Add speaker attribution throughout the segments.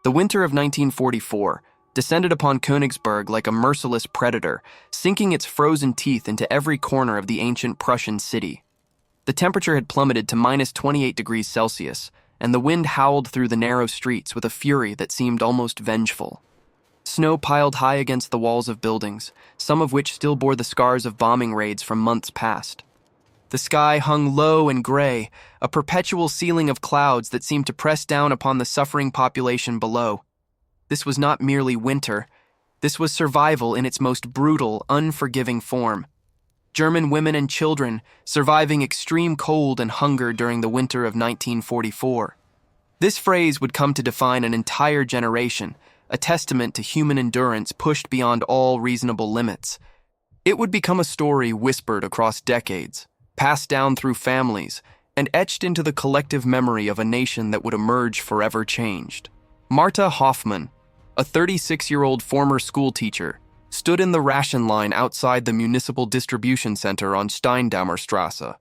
Speaker 1: The winter of 1944 descended upon Königsberg like a merciless predator, sinking its frozen teeth into every corner of the ancient Prussian city. The temperature had plummeted to minus 28 degrees Celsius, and the wind howled through the narrow streets with a fury that seemed almost vengeful. Snow piled high against the walls of buildings, some of which still bore the scars of bombing raids from months past. The sky hung low and gray, a perpetual ceiling of clouds that seemed to press down upon the suffering population below. This was not merely winter. This was survival in its most brutal, unforgiving form. German women and children surviving extreme cold and hunger during the winter of 1944. This phrase would come to define an entire generation, a testament to human endurance pushed beyond all reasonable limits. It would become a story whispered across decades, passed down through families, and etched into the collective memory of a nation that would emerge forever changed. Marta Hoffmann, a 36-year-old former schoolteacher, stood in the ration line outside the municipal distribution center on Steindammerstrasse.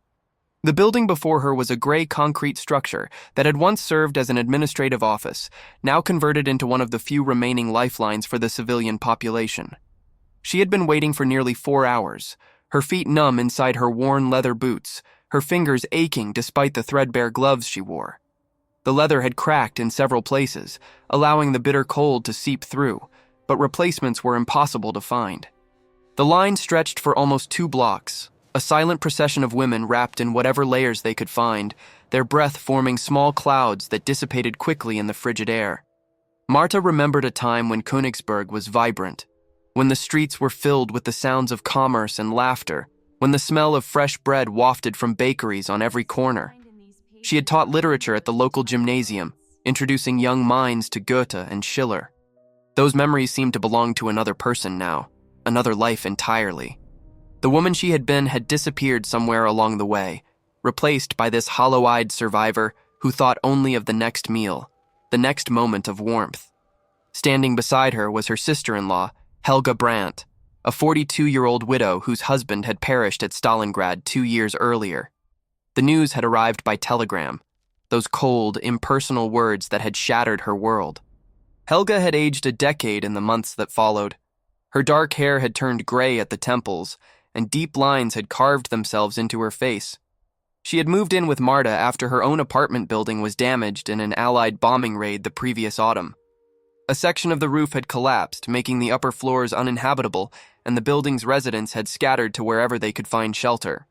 Speaker 1: The building before her was a gray concrete structure that had once served as an administrative office, now converted into one of the few remaining lifelines for the civilian population. She had been waiting for nearly 4 hours, her feet numb inside her worn leather boots, her fingers aching despite the threadbare gloves she wore. The leather had cracked in several places, allowing the bitter cold to seep through, but replacements were impossible to find. The line stretched for almost 2 blocks, a silent procession of women wrapped in whatever layers they could find, their breath forming small clouds that dissipated quickly in the frigid air. Marta remembered a time when Königsberg was vibrant, when the streets were filled with the sounds of commerce and laughter, when the smell of fresh bread wafted from bakeries on every corner. She had taught literature at the local gymnasium, introducing young minds to Goethe and Schiller. Those memories seemed to belong to another person now, another life entirely. The woman she had been had disappeared somewhere along the way, replaced by this hollow-eyed survivor who thought only of the next meal, the next moment of warmth. Standing beside her was her sister-in-law, Helga Brandt, a 42-year-old widow whose husband had perished at Stalingrad 2 years earlier. The news had arrived by telegram, those cold, impersonal words that had shattered her world. Helga had aged a decade in the months that followed. Her dark hair had turned gray at the temples, and deep lines had carved themselves into her face. She had moved in with Marta after her own apartment building was damaged in an Allied bombing raid the previous autumn. A section of the roof had collapsed, making the upper floors uninhabitable, and the building's residents had scattered to wherever they could find shelter.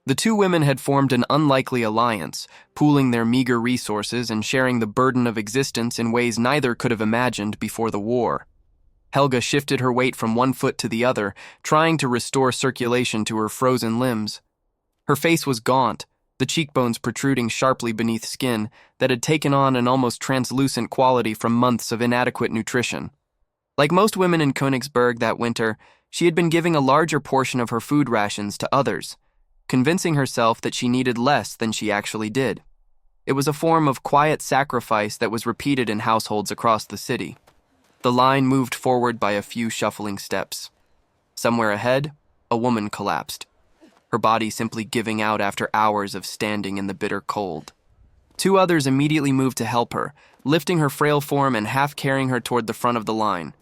Speaker 1: The two women had formed an unlikely alliance, pooling their meager resources and sharing the burden of existence in ways neither could have imagined before the war. Helga shifted her weight from one foot to the other, trying to restore circulation to her frozen limbs. Her face was gaunt, the cheekbones protruding sharply beneath skin that had taken on an almost translucent quality from months of inadequate nutrition. Like most women in Königsberg that winter, she had been giving a larger portion of her food rations to others, convincing herself that she needed less than she actually did. It was a form of quiet sacrifice that was repeated in households across the city. The line moved forward by a few shuffling steps. Somewhere ahead, a woman collapsed, her body simply giving out after hours of standing in the bitter cold. 2 others immediately moved to help her, lifting her frail form and half carrying her toward the front of the line.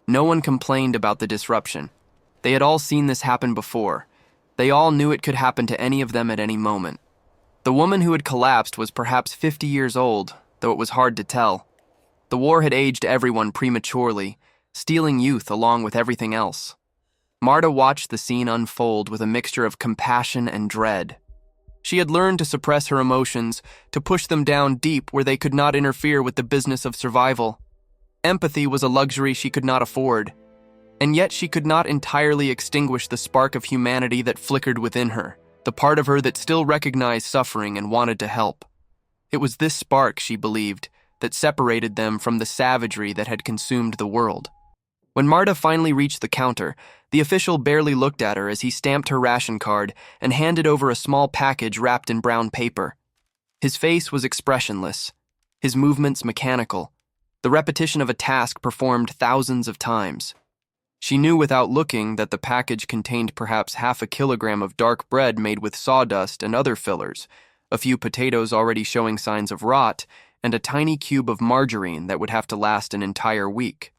Speaker 1: No one complained about the disruption. They had all seen this happen before. They all knew it could happen to any of them at any moment. The woman who had collapsed was perhaps 50 years old, though it was hard to tell. The war had aged everyone prematurely, stealing youth along with everything else. Marta watched the scene unfold with a mixture of compassion and dread. She had learned to suppress her emotions, to push them down deep where they could not interfere with the business of survival. Empathy was a luxury she could not afford, and yet she could not entirely extinguish the spark of humanity that flickered within her, the part of her that still recognized suffering and wanted to help. It was this spark, she believed, that separated them from the savagery that had consumed the world. When Marta finally reached the counter, the official barely looked at her as he stamped her ration card and handed over a small package wrapped in brown paper. His face was expressionless, his movements mechanical, the repetition of a task performed thousands of times. She knew without looking that the package contained perhaps half a kilogram of dark bread made with sawdust and other fillers, a few potatoes already showing signs of rot, and a tiny cube of margarine that would have to last an entire week.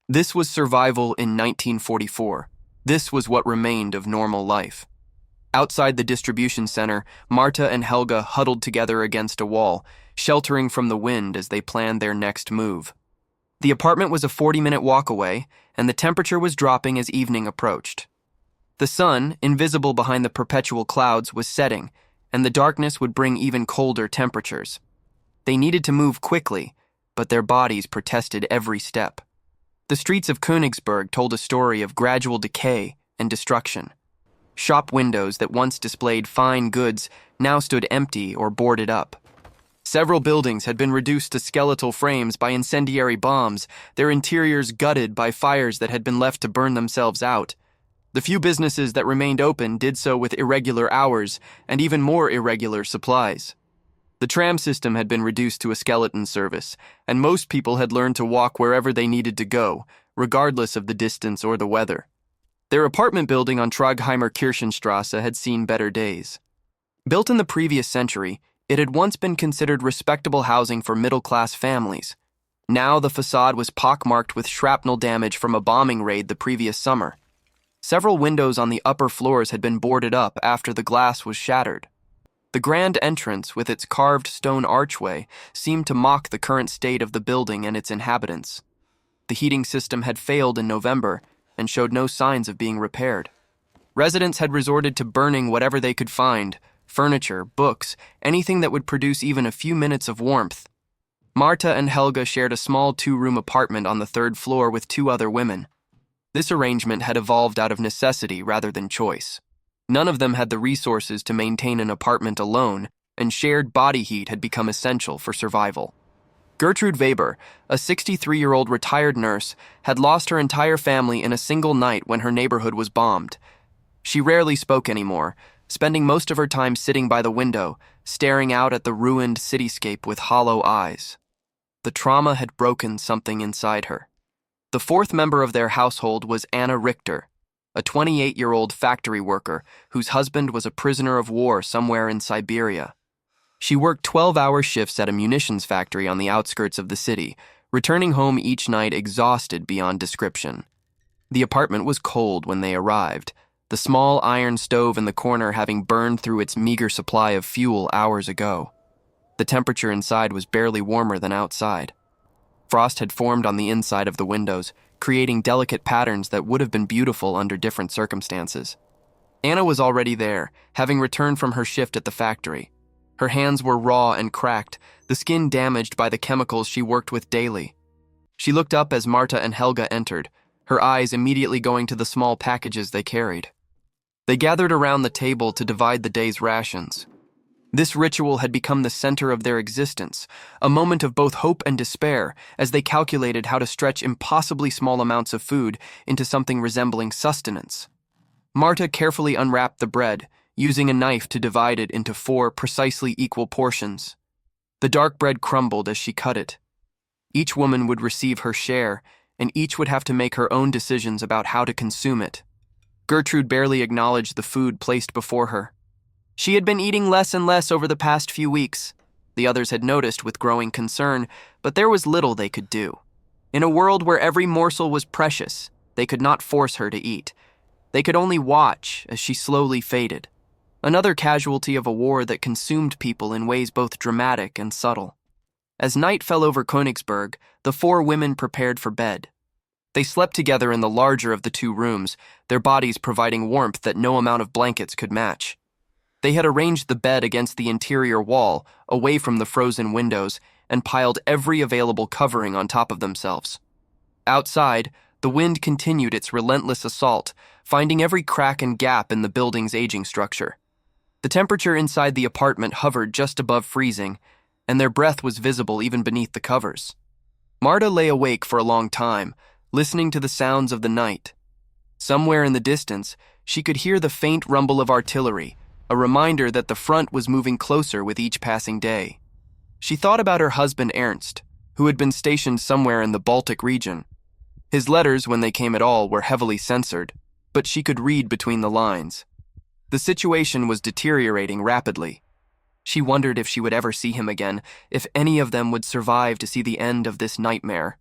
Speaker 1: This was survival in 1944. This was what remained of normal life. Outside the distribution center, Marta and Helga huddled together against a wall, sheltering from the wind as they planned their next move. The apartment was a 40-minute walk away, and the temperature was dropping as evening approached. The sun, invisible behind the perpetual clouds, was setting, and the darkness would bring even colder temperatures. They needed to move quickly, but their bodies protested every step. The streets of Königsberg told a story of gradual decay and destruction. Shop windows that once displayed fine goods now stood empty or boarded up. Several buildings had been reduced to skeletal frames by incendiary bombs, their interiors gutted by fires that had been left to burn themselves out. The few businesses that remained open did so with irregular hours and even more irregular supplies. The tram system had been reduced to a skeleton service, and most people had learned to walk wherever they needed to go, regardless of the distance or the weather. Their apartment building on Tragheimer Kirchenstrasse had seen better days. Built in the previous century, it had once been considered respectable housing for middle-class families. Now the facade was pockmarked with shrapnel damage from a bombing raid the previous summer. Several windows on the upper floors had been boarded up after the glass was shattered. The grand entrance, with its carved stone archway, seemed to mock the current state of the building and its inhabitants. The heating system had failed in November and showed no signs of being repaired. Residents had resorted to burning whatever they could find: furniture, books, anything that would produce even a few minutes of warmth. Marta and Helga shared a small 2-room apartment on the 3rd floor with 2 other women. This arrangement had evolved out of necessity rather than choice. None of them had the resources to maintain an apartment alone, and shared body heat had become essential for survival. Gertrude Weber, a 63-year-old retired nurse, had lost her entire family in a single night when her neighborhood was bombed. She rarely spoke anymore, spending most of her time sitting by the window, staring out at the ruined cityscape with hollow eyes. The trauma had broken something inside her. The 4th member of their household was Anna Richter, a 28-year-old factory worker whose husband was a prisoner of war somewhere in Siberia. She worked 12-hour shifts at a munitions factory on the outskirts of the city, returning home each night exhausted beyond description. The apartment was cold when they arrived, the small iron stove in the corner having burned through its meager supply of fuel hours ago. The temperature inside was barely warmer than outside. Frost had formed on the inside of the windows, creating delicate patterns that would have been beautiful under different circumstances. Anna was already there, having returned from her shift at the factory. Her hands were raw and cracked, the skin damaged by the chemicals she worked with daily. She looked up as Marta and Helga entered, her eyes immediately going to the small packages they carried. They gathered around the table to divide the day's rations. This ritual had become the center of their existence, a moment of both hope and despair as they calculated how to stretch impossibly small amounts of food into something resembling sustenance. Marta carefully unwrapped the bread, using a knife to divide it into 4 precisely equal portions. The dark bread crumbled as she cut it. Each woman would receive her share, and each would have to make her own decisions about how to consume it. Gertrude barely acknowledged the food placed before her. She had been eating less and less over the past few weeks. The others had noticed with growing concern, but there was little they could do. In a world where every morsel was precious, they could not force her to eat. They could only watch as she slowly faded. Another casualty of a war that consumed people in ways both dramatic and subtle. As night fell over Königsberg, the 4 women prepared for bed. They slept together in the larger of the 2 rooms, their bodies providing warmth that no amount of blankets could match. They had arranged the bed against the interior wall, away from the frozen windows, and piled every available covering on top of themselves. Outside, the wind continued its relentless assault, finding every crack and gap in the building's aging structure. The temperature inside the apartment hovered just above freezing, and their breath was visible even beneath the covers. Marta lay awake for a long time, listening to the sounds of the night. Somewhere in the distance, she could hear the faint rumble of artillery, a reminder that the front was moving closer with each passing day. She thought about her husband Ernst, who had been stationed somewhere in the Baltic region. His letters, when they came at all, were heavily censored, but she could read between the lines. The situation was deteriorating rapidly. She wondered if she would ever see him again, if any of them would survive to see the end of this nightmare.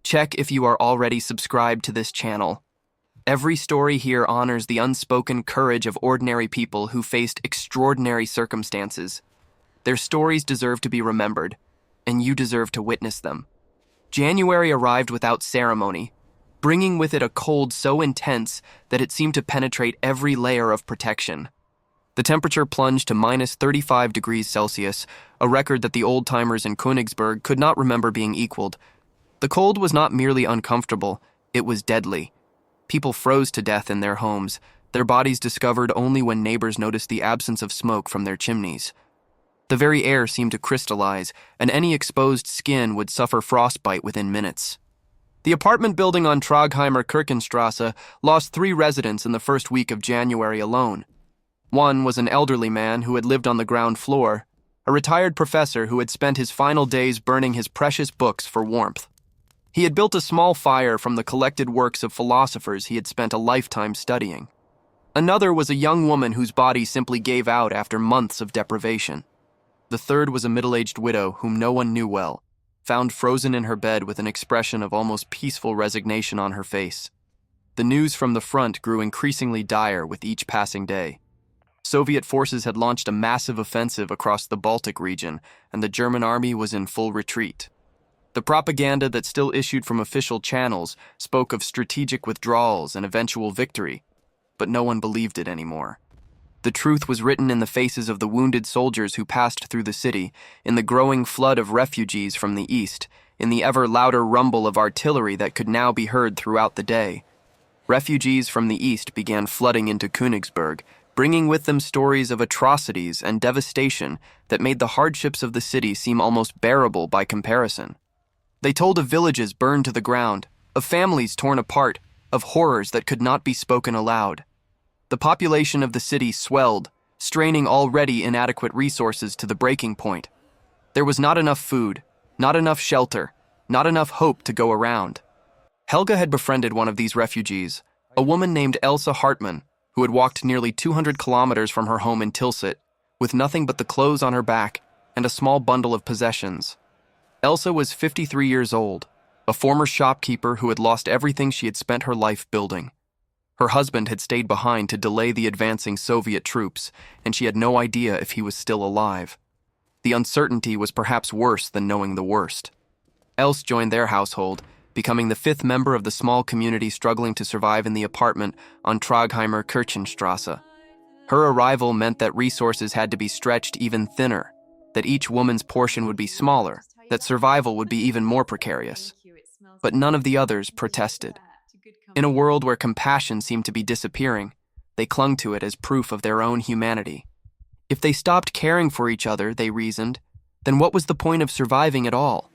Speaker 1: Check if you are already subscribed to this channel. Every story here honors the unspoken courage of ordinary people who faced extraordinary circumstances. Their stories deserve to be remembered, and you deserve to witness them. January arrived without ceremony, bringing with it a cold so intense that it seemed to penetrate every layer of protection. The temperature plunged to minus 35 degrees Celsius, a record that the old-timers in Königsberg could not remember being equaled. The cold was not merely uncomfortable, it was deadly. People froze to death in their homes, their bodies discovered only when neighbors noticed the absence of smoke from their chimneys. The very air seemed to crystallize, and any exposed skin would suffer frostbite within minutes. The apartment building on Tragheimer Kirchenstrasse lost 3 residents in the first week of January alone. One was an elderly man who had lived on the ground floor, a retired professor who had spent his final days burning his precious books for warmth. He had built a small fire from the collected works of philosophers he had spent a lifetime studying. Another was a young woman whose body simply gave out after months of deprivation. The third was a middle-aged widow whom no one knew well, found frozen in her bed with an expression of almost peaceful resignation on her face. The news from the front grew increasingly dire with each passing day. Soviet forces had launched a massive offensive across the Baltic region, and the German army was in full retreat. The propaganda that still issued from official channels spoke of strategic withdrawals and eventual victory, but no one believed it anymore. The truth was written in the faces of the wounded soldiers who passed through the city, in the growing flood of refugees from the east, in the ever louder rumble of artillery that could now be heard throughout the day. Refugees from the east began flooding into Königsberg, bringing with them stories of atrocities and devastation that made the hardships of the city seem almost bearable by comparison. They told of villages burned to the ground, of families torn apart, of horrors that could not be spoken aloud. The population of the city swelled, straining already inadequate resources to the breaking point. There was not enough food, not enough shelter, not enough hope to go around. Helga had befriended one of these refugees, a woman named Elsa Hartmann, who had walked nearly 200 kilometers from her home in Tilsit, with nothing but the clothes on her back and a small bundle of possessions. Elsa was 53 years old, a former shopkeeper who had lost everything she had spent her life building. Her husband had stayed behind to delay the advancing Soviet troops, and she had no idea if he was still alive. The uncertainty was perhaps worse than knowing the worst. Else joined their household, becoming the 5th member of the small community struggling to survive in the apartment on Tragheimer Kirchenstrasse. Her arrival meant that resources had to be stretched even thinner, that each woman's portion would be smaller, that survival would be even more precarious. But none of the others protested. In a world where compassion seemed to be disappearing, they clung to it as proof of their own humanity. If they stopped caring for each other, they reasoned, then what was the point of surviving at all?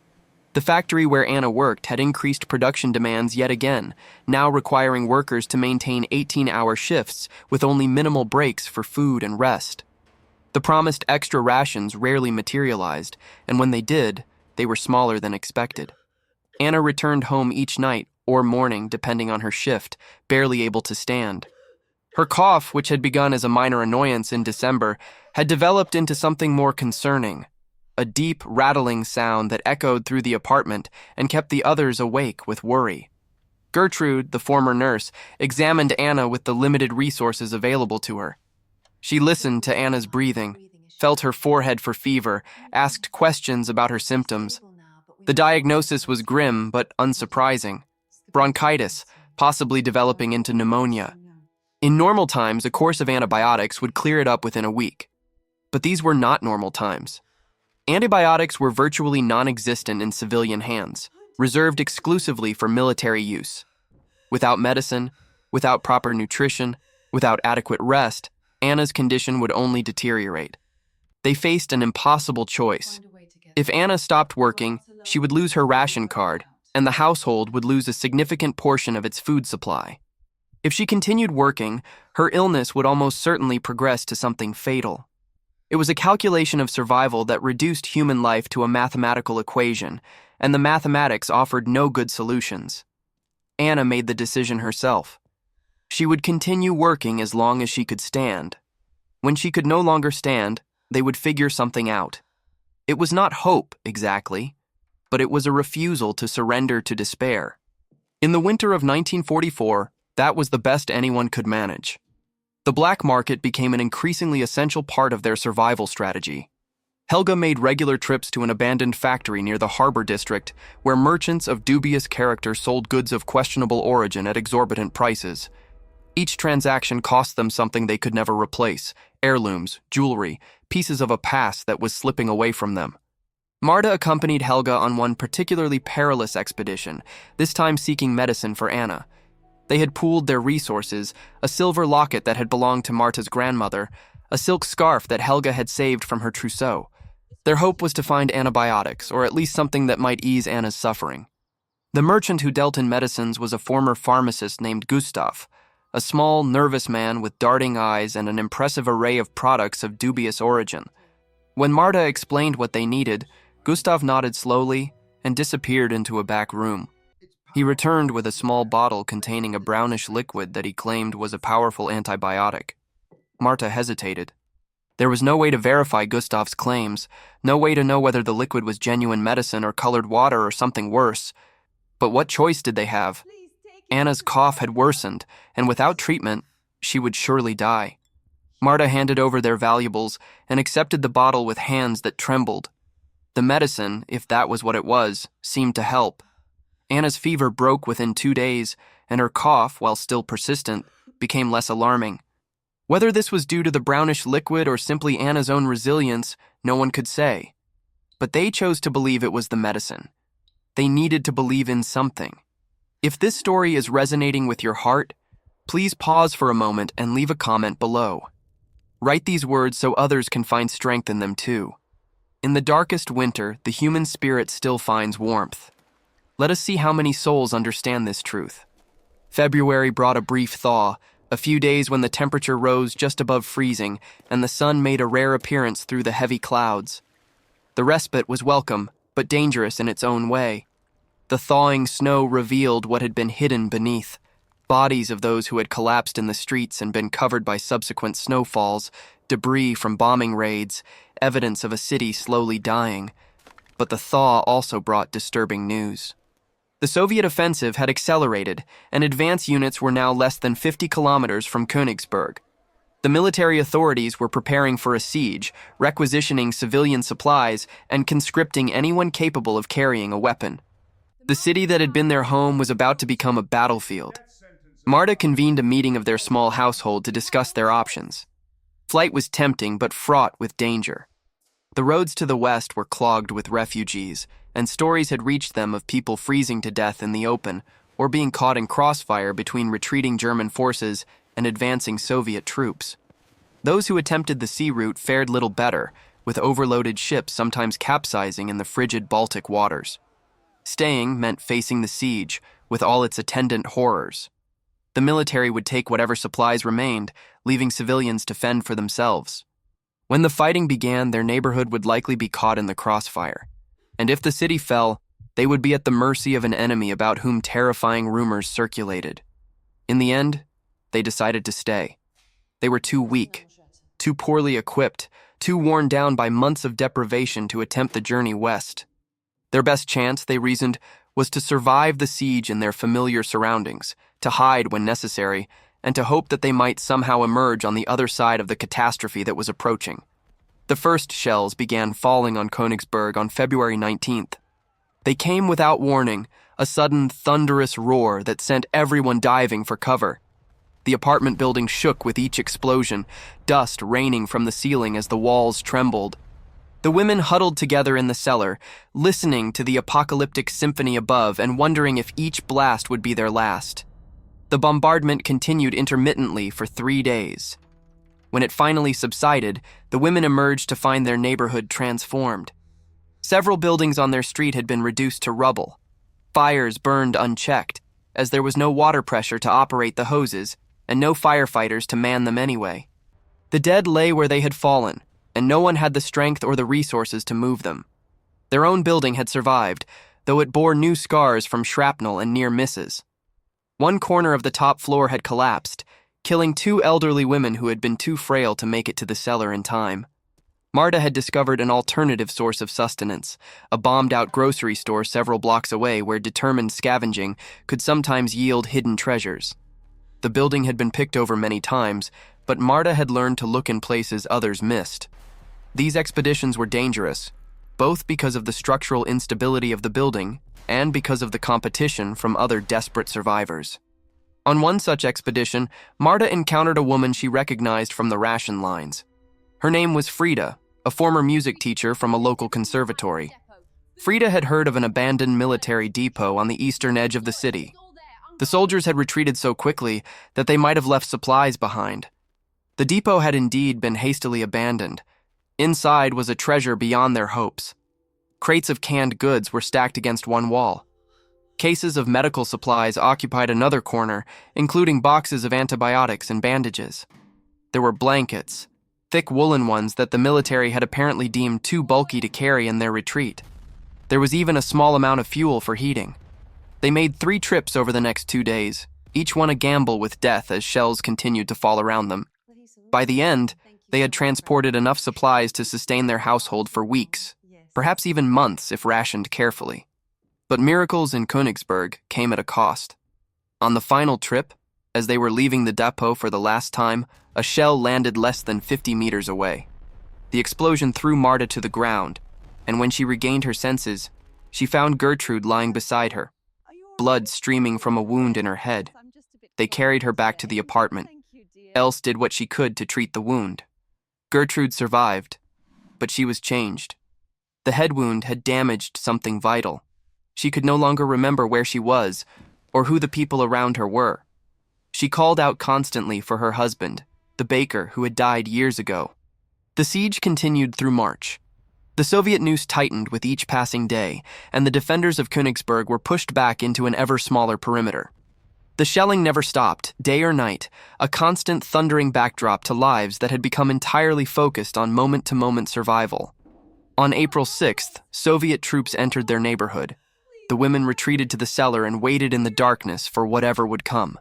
Speaker 1: The factory where Anna worked had increased production demands yet again, now requiring workers to maintain 18-hour shifts with only minimal breaks for food and rest. The promised extra rations rarely materialized, and when they did, they were smaller than expected. Anna returned home each night or morning, depending on her shift, barely able to stand. Her cough, which had begun as a minor annoyance in December, had developed into something more concerning, a deep, rattling sound that echoed through the apartment and kept the others awake with worry. Gertrude, the former nurse, examined Anna with the limited resources available to her. She listened to Anna's breathing, felt her forehead for fever, asked questions about her symptoms. The diagnosis was grim but unsurprising. Bronchitis, possibly developing into pneumonia. In normal times, a course of antibiotics would clear it up within a week. But these were not normal times. Antibiotics were virtually non-existent in civilian hands, reserved exclusively for military use. Without medicine, without proper nutrition, without adequate rest, Anna's condition would only deteriorate. They faced an impossible choice. If Anna stopped working, she would lose her ration card, and the household would lose a significant portion of its food supply. If she continued working, her illness would almost certainly progress to something fatal. It was a calculation of survival that reduced human life to a mathematical equation, and the mathematics offered no good solutions. Anna made the decision herself. She would continue working as long as she could stand. When she could no longer stand, they would figure something out. It was not hope, exactly, but it was a refusal to surrender to despair. In the winter of 1944, that was the best anyone could manage. The black market became an increasingly essential part of their survival strategy. Helga made regular trips to an abandoned factory near the harbor district where merchants of dubious character sold goods of questionable origin at exorbitant prices. Each transaction cost them something they could never replace: heirlooms, jewelry, pieces of a past that was slipping away from them. Marta accompanied Helga on one particularly perilous expedition, this time seeking medicine for Anna. They had pooled their resources: a silver locket that had belonged to Marta's grandmother, a silk scarf that Helga had saved from her trousseau. Their hope was to find antibiotics, or at least something that might ease Anna's suffering. The merchant who dealt in medicines was a former pharmacist named Gustav, a small, nervous man with darting eyes and an impressive array of products of dubious origin. When Marta explained what they needed, Gustav nodded slowly and disappeared into a back room. He returned with a small bottle containing a brownish liquid that he claimed was a powerful antibiotic. Marta hesitated. There was no way to verify Gustav's claims, no way to know whether the liquid was genuine medicine or colored water or something worse. But what choice did they have? Anna's cough had worsened, and without treatment, she would surely die. Marta handed over their valuables and accepted the bottle with hands that trembled. The medicine, if that was what it was, seemed to help. Anna's fever broke within 2 days, and her cough, while still persistent, became less alarming. Whether this was due to the brownish liquid or simply Anna's own resilience, no one could say. But they chose to believe it was the medicine. They needed to believe in something. If this story is resonating with your heart, please pause for a moment and leave a comment below. Write these words so others can find strength in them too. In the darkest winter, the human spirit still finds warmth. Let us see how many souls understand this truth. February brought a brief thaw, a few days when the temperature rose just above freezing and the sun made a rare appearance through the heavy clouds. The respite was welcome, but dangerous in its own way. The thawing snow revealed what had been hidden beneath: bodies of those who had collapsed in the streets and been covered by subsequent snowfalls, debris from bombing raids, evidence of a city slowly dying. But the thaw also brought disturbing news. The Soviet offensive had accelerated, and advance units were now less than 50 kilometers from Königsberg. The military authorities were preparing for a siege, requisitioning civilian supplies, and conscripting anyone capable of carrying a weapon. The city that had been their home was about to become a battlefield. Marta convened a meeting of their small household to discuss their options. Flight was tempting but fraught with danger. The roads to the west were clogged with refugees, and stories had reached them of people freezing to death in the open or being caught in crossfire between retreating German forces and advancing Soviet troops. Those who attempted the sea route fared little better, with overloaded ships sometimes capsizing in the frigid Baltic waters. Staying meant facing the siege, with all its attendant horrors. The military would take whatever supplies remained, leaving civilians to fend for themselves. When the fighting began, their neighborhood would likely be caught in the crossfire. And if the city fell, they would be at the mercy of an enemy about whom terrifying rumors circulated. In the end, they decided to stay. They were too weak, too poorly equipped, too worn down by months of deprivation to attempt the journey west. Their best chance, they reasoned, was to survive the siege in their familiar surroundings, to hide when necessary, and to hope that they might somehow emerge on the other side of the catastrophe that was approaching. The first shells began falling on Königsberg on February 19th. They came without warning, a sudden thunderous roar that sent everyone diving for cover. The apartment building shook with each explosion, dust raining from the ceiling as the walls trembled. The women huddled together in the cellar, listening to the apocalyptic symphony above and wondering if each blast would be their last. The bombardment continued intermittently for 3 days. When it finally subsided, the women emerged to find their neighborhood transformed. Several buildings on their street had been reduced to rubble. Fires burned unchecked, as there was no water pressure to operate the hoses and no firefighters to man them anyway. The dead lay where they had fallen, and no one had the strength or the resources to move them. Their own building had survived, though it bore new scars from shrapnel and near misses. One corner of the top floor had collapsed, killing 2 elderly women who had been too frail to make it to the cellar in time. Marta had discovered an alternative source of sustenance, a bombed-out grocery store several blocks away where determined scavenging could sometimes yield hidden treasures. The building had been picked over many times, but Marta had learned to look in places others missed. These expeditions were dangerous, both because of the structural instability of the building and because of the competition from other desperate survivors. On one such expedition, Marta encountered a woman she recognized from the ration lines. Her name was Frida, a former music teacher from a local conservatory. Frida had heard of an abandoned military depot on the eastern edge of the city. The soldiers had retreated so quickly that they might have left supplies behind. The depot had indeed been hastily abandoned. Inside was a treasure beyond their hopes. Crates of canned goods were stacked against one wall. Cases of medical supplies occupied another corner, including boxes of antibiotics and bandages. There were blankets, thick woolen ones that the military had apparently deemed too bulky to carry in their retreat. There was even a small amount of fuel for heating. They made 3 trips over the next 2 days, each one a gamble with death as shells continued to fall around them. By the end, they had transported enough supplies to sustain their household for weeks, perhaps even months if rationed carefully. But miracles in Königsberg came at a cost. On the final trip, as they were leaving the depot for the last time, a shell landed less than 50 meters away. The explosion threw Marta to the ground, and when she regained her senses, she found Gertrude lying beside her, blood streaming from a wound in her head. They carried her back to the apartment. Else did what she could to treat the wound. Gertrude survived, but she was changed. The head wound had damaged something vital. She could no longer remember where she was or who the people around her were. She called out constantly for her husband, the baker who had died years ago. The siege continued through March. The Soviet noose tightened with each passing day, and the defenders of Königsberg were pushed back into an ever smaller perimeter. The shelling never stopped, day or night, a constant thundering backdrop to lives that had become entirely focused on moment-to-moment survival. On April 6th, Soviet troops entered their neighborhood. The women retreated to the cellar and waited in the darkness for whatever would come.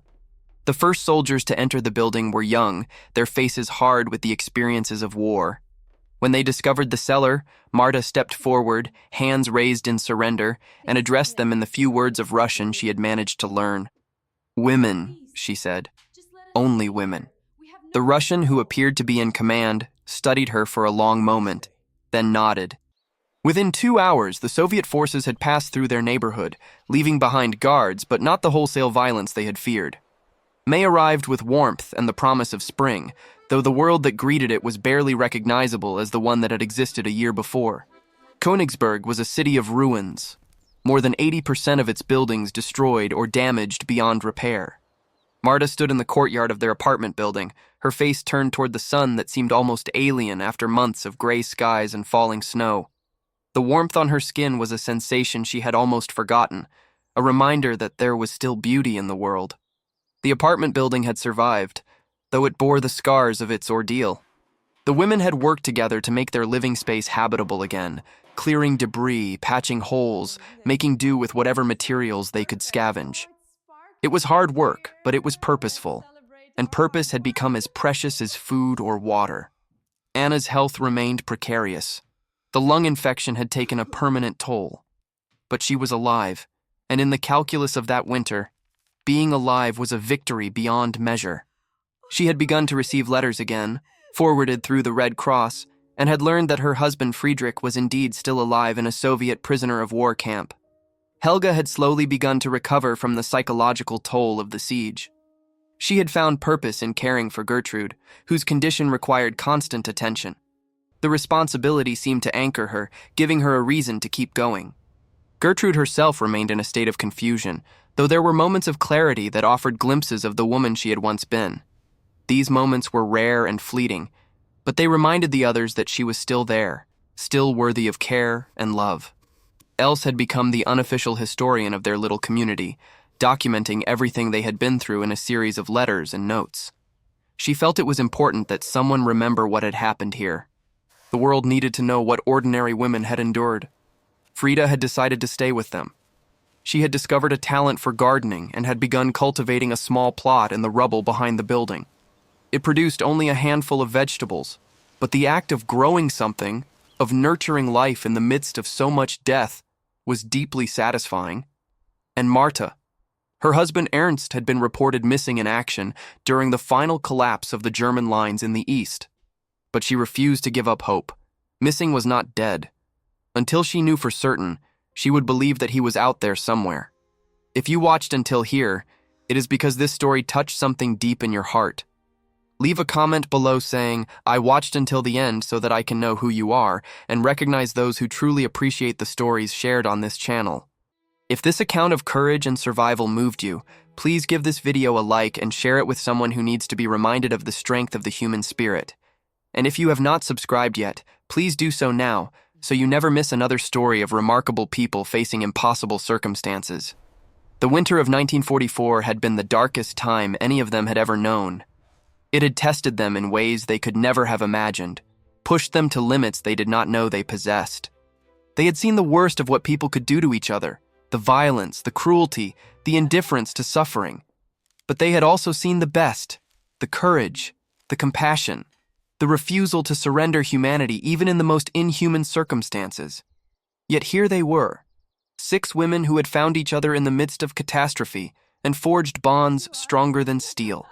Speaker 1: The first soldiers to enter the building were young, their faces hard with the experiences of war. When they discovered the cellar, Marta stepped forward, hands raised in surrender, and addressed them in the few words of Russian she had managed to learn. "Women," she said. "Only women." The Russian, who appeared to be in command, studied her for a long moment, then nodded. Within 2 hours, the Soviet forces had passed through their neighborhood, leaving behind guards, but not the wholesale violence they had feared. May arrived with warmth and the promise of spring, though the world that greeted it was barely recognizable as the one that had existed a year before. Königsberg was a city of ruins, more than 80% of its buildings destroyed or damaged beyond repair. Marta stood in the courtyard of their apartment building, her face turned toward the sun that seemed almost alien after months of gray skies and falling snow. The warmth on her skin was a sensation she had almost forgotten, a reminder that there was still beauty in the world. The apartment building had survived, though it bore the scars of its ordeal. The women had worked together to make their living space habitable again, clearing debris, patching holes, making do with whatever materials they could scavenge. It was hard work, but it was purposeful, and purpose had become as precious as food or water. Anna's health remained precarious. The lung infection had taken a permanent toll. But she was alive, and in the calculus of that winter, being alive was a victory beyond measure. She had begun to receive letters again, forwarded through the Red Cross, and had learned that her husband Friedrich was indeed still alive in a Soviet prisoner of war camp. Helga had slowly begun to recover from the psychological toll of the siege. She had found purpose in caring for Gertrude, whose condition required constant attention. The responsibility seemed to anchor her, giving her a reason to keep going. Gertrude herself remained in a state of confusion, though there were moments of clarity that offered glimpses of the woman she had once been. These moments were rare and fleeting, but they reminded the others that she was still there, still worthy of care and love. Else had become the unofficial historian of their little community, documenting everything they had been through in a series of letters and notes. She felt it was important that someone remember what had happened here. The world needed to know what ordinary women had endured. Frida had decided to stay with them. She had discovered a talent for gardening and had begun cultivating a small plot in the rubble behind the building. It produced only a handful of vegetables, But the act of growing something, of nurturing life in the midst of so much death, was deeply satisfying. And Marta, her husband Ernst, had been reported missing in action during the final collapse of the German lines in the east. But she refused to give up hope. Missing was not dead. Until she knew for certain, she would believe that he was out there somewhere. If you watched until here, it is because this story touched something deep in your heart. Leave a comment below saying, "I watched until the end so that I can know who you are," and recognize those who truly appreciate the stories shared on this channel. If this account of courage and survival moved you, please give this video a like and share it with someone who needs to be reminded of the strength of the human spirit. And if you have not subscribed yet, please do so now, so you never miss another story of remarkable people facing impossible circumstances. The winter of 1944 had been the darkest time any of them had ever known. It had tested them in ways they could never have imagined, pushed them to limits they did not know they possessed. They had seen the worst of what people could do to each other, the violence, the cruelty, the indifference to suffering. But they had also seen the best, the courage, the compassion, the refusal to surrender humanity even in the most inhuman circumstances. Yet here they were, 6 women who had found each other in the midst of catastrophe and forged bonds stronger than steel.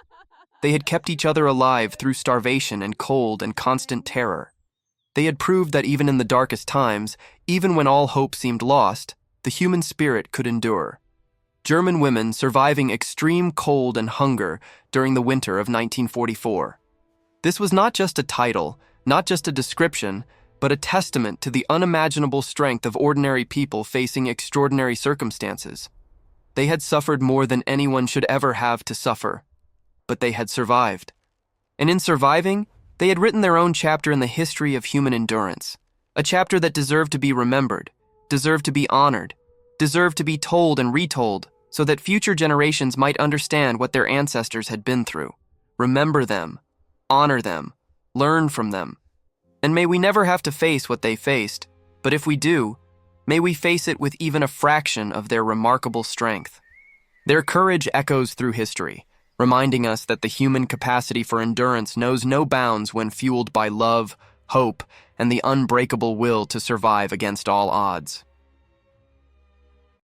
Speaker 1: They had kept each other alive through starvation and cold and constant terror. They had proved that even in the darkest times, even when all hope seemed lost, the human spirit could endure. German women surviving extreme cold and hunger during the winter of 1944. This was not just a title, not just a description, but a testament to the unimaginable strength of ordinary people facing extraordinary circumstances. They had suffered more than anyone should ever have to suffer, but they had survived. And in surviving, they had written their own chapter in the history of human endurance, a chapter that deserved to be remembered, deserved to be honored, deserved to be told and retold so that future generations might understand what their ancestors had been through. Remember them, honor them, learn from them. And may we never have to face what they faced, but if we do, may we face it with even a fraction of their remarkable strength. Their courage echoes through history, reminding us that the human capacity for endurance knows no bounds when fueled by love, hope, and the unbreakable will to survive against all odds.